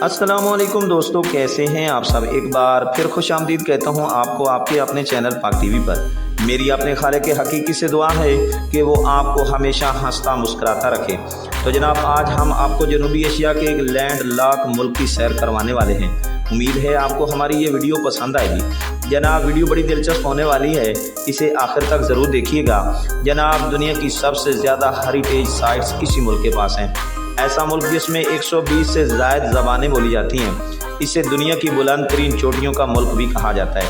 अस्सलामुअलैकुम दोस्तों, कैसे हैं आप सब। एक बार फिर खुश आमदीद कहता हूं आपको आपके अपने चैनल पाक टीवी पर। मेरी अपने खालिक के हकीकी से दुआ है कि वो आपको हमेशा हंसता मुस्कुराता रखे। तो जनाब, आज हम आपको जनूबी एशिया के एक लैंड लॉक मुल्क की सैर करवाने वाले हैं। उम्मीद है आपको हमारी ये वीडियो पसंद आएगी। जनाब, वीडियो बड़ी दिलचस्प होने वाली है, इसे आखिर तक ज़रूर देखिएगा। जनाब, दुनिया की सबसे ज़्यादा हेरिटेज साइट्स इसी मुल्क के पास हैं। ऐसा मुल्क जिसमें 120 से ज़ायद ज़बानें बोली जाती हैं। इसे दुनिया की बुलंद तरीन चोटियों का मुल्क भी कहा जाता है।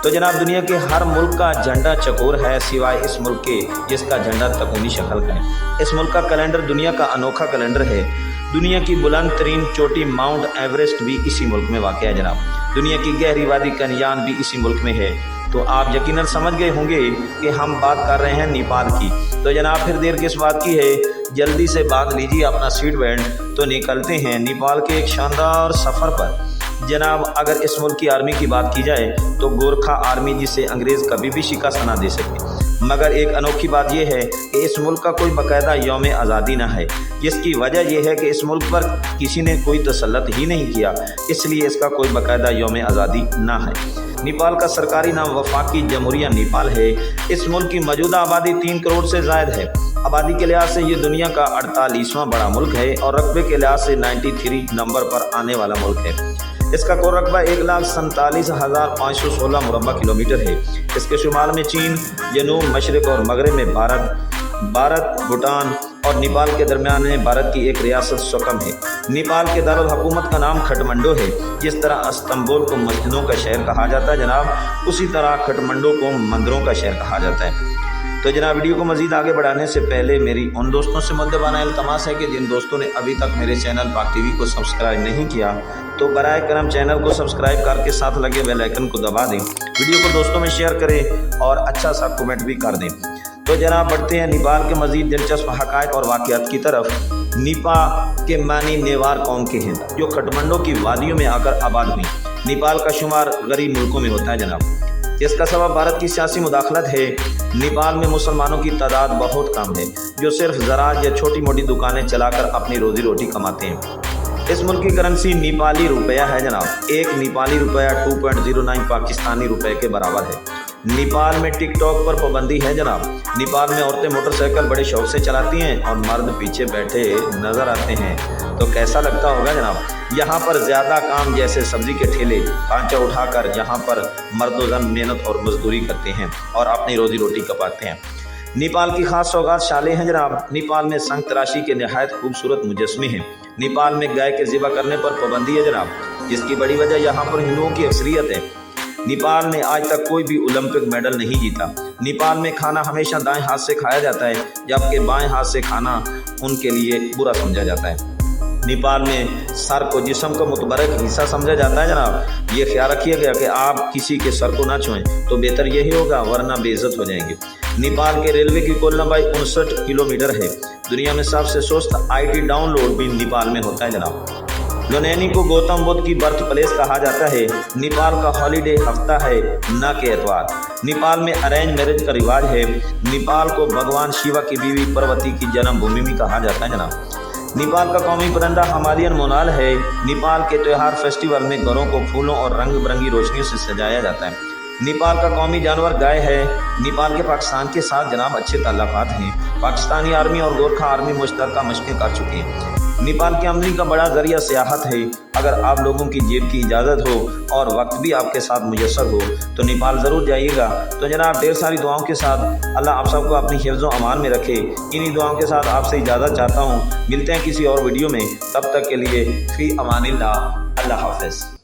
तो जनाब, दुनिया के हर मुल्क का झंडा चकोर है सिवाय इस मुल्क के, जिसका झंडा तकूनी शक्ल का है। इस मुल्क का कैलेंडर दुनिया का अनोखा कैलेंडर है। दुनिया की बुलंद तरीन चोटी माउंट एवरेस्ट भी इसी मुल्क में वाक़ है। जनाब, दुनिया की गहरी वादी कन्यान भी इसी मुल्क में है। तो आप यकीनन समझ गए होंगे कि हम बात कर रहे हैं नेपाल की। तो जनाब, फिर देर किस बात की है, जल्दी से बांध लीजिए अपना सीट बेल्ट, तो निकलते हैं नेपाल के एक शानदार सफ़र पर। जनाब, अगर इस मुल्क की आर्मी की बात की जाए तो गोरखा आर्मी, जिसे अंग्रेज़ कभी भी शिकस्त ना दे सके। मगर एक अनोखी बात यह है कि इस मुल्क का कोई बाकायदा यौम आज़ादी ना है, जिसकी वजह यह है कि इस मुल्क पर किसी ने कोई तसल्लुत ही नहीं किया, इसलिए इसका कोई बाकायदा यौम आज़ादी ना है। नेपाल का सरकारी नाम वफाकी जमहूरिया नेपाल है। इस मुल्क की मौजूदा आबादी 3 करोड़ से ज़ायद है। आबादी के लिहाज से ये दुनिया का 48वां बड़ा मुल्क है और रकबे के लिहाज से 93 नंबर पर आने वाला मुल्क है। इसका कुल रकबा 1,47,516 मुरबा किलोमीटर है। इसके शुमाल में चीन, जनूब मशरक़ और मगरब में भारत, भूटान और नेपाल के दरमियान में भारत की एक रियासत सकम है। नेपाल के दारुल हुकूमत का नाम खटमंडो है। जिस तरह इस्तांबुल को मस्जिदों का शहर कहा जाता है जनाब, उसी तरह खटमंडो को मंदिरों का शहर कहा जाता है। तो जनाब, वीडियो को मज़ीद आगे बढ़ाने से पहले मेरी उन दोस्तों से मुद्दबाना इल्तमास है कि जिन दोस्तों ने अभी तक मेरे चैनल पाक टीवी को सब्सक्राइब नहीं किया, तो बराए करम चैनल को सब्सक्राइब करके साथ लगे बेल आइकन को दबा दें। वीडियो को दोस्तों में शेयर करें और अच्छा सा कमेंट भी कर दें। तो जनाब, बढ़ते हैं नेपाल के मज़ीद दिलचस्प हक़ाइक़ और वाक़ियात की तरफ। नीपा के मानी नेवार कौम के हैं, जो खटमंडो की वादियों में आकर आबाद हुई। नेपाल का शुमार गरीब मुल्कों में होता है जनाब, जिसका सबब भारत की सियासी मुदाखलत है। नेपाल में मुसलमानों की तादाद बहुत कम है, जो सिर्फ ज़राअत या छोटी मोटी दुकानें चलाकर अपनी रोज़ी रोटी कमाते हैं। इस मुल्क की करेंसी नेपाली रुपया है जनाब। एक नेपाली रुपया 2.09 पाकिस्तानी रुपये के बराबर है। नेपाल में टिकटॉक पर पाबंदी है जनाब। नेपाल में औरतें मोटरसाइकिल बड़े शौक से चलाती हैं और मर्द पीछे बैठे नज़र आते हैं। तो कैसा लगता होगा जनाब। यहाँ पर ज़्यादा काम जैसे सब्जी के ठेले पांचा उठाकर यहाँ पर मर्दोजन मेहनत और मजदूरी करते हैं और अपनी रोज़ी रोटी कमाते हैं। नेपाल की खास सौगात शाले हैं जनाब। नेपाल में संग तराशी के नहायत खूबसूरत मुजस्मे हैं। नेपाल में गाय के ज़िबा करने पर पाबंदी है जनाब, जिसकी बड़ी वजह यहाँ पर हिंदुओं की अक्सरियत है। नेपाल ने आज तक कोई भी ओलंपिक मेडल नहीं जीता। नेपाल में खाना हमेशा दाएं हाथ से खाया जाता है, जबकि बाएं हाथ से खाना उनके लिए बुरा समझा जाता है। नेपाल में सर को जिस्म का मुतबरक हिस्सा समझा जाता है जनाब। ये ख्याल रखिएगा कि आप किसी के सर को ना छुएं, तो बेहतर यही होगा, वरना बेइज्जत हो जाएंगे। नेपाल के रेलवे की कुल लंबाई 59 किलोमीटर है। दुनिया में सबसे सुस्त IT डाउनलोड भी नेपाल में होता है जनाब। लोनेनी को गौतम बुद्ध की बर्थ प्लेस कहा जाता है। नेपाल का हॉलीडे हफ्ता है, न के एतवार। नेपाल में अरेंज मैरिज का रिवाज है। नेपाल को भगवान शिवा की बीवी पार्वती की जन्मभूमि भी कहा जाता है जनाब। नेपाल का कौमी परिंदा हिमालयन मोनाल है। नेपाल के त्यौहार फेस्टिवल में घरों को फूलों और रंग बिरंगी रोशनियों से सजाया जाता है। नेपाल का कौमी जानवर गाय है। नेपाल के पाकिस्तान के साथ जनाब अच्छे ताल्लुकात हैं। पाकिस्तानी आर्मी और गोरखा आर्मी मुश्तरका मशक़ें कर चुकी हैं। नेपाल की आमदनी का बड़ा ज़रिया सियाहत है। अगर आप लोगों की जेब की इजाज़त हो और वक्त भी आपके साथ मुयस्सर हो, तो नेपाल ज़रूर जाइएगा। तो जनाब, ढेर सारी दुआओं के साथ अल्लाह आप सबको अपनी हिफ्ज़ व अमान में रखे। इन्हीं दुआओं के साथ आपसे इजाज़त चाहता हूँ। मिलते हैं किसी और वीडियो में, तब तक के लिए फ़ी अमानिल्लाह। अल्लाह हाफ़िज़।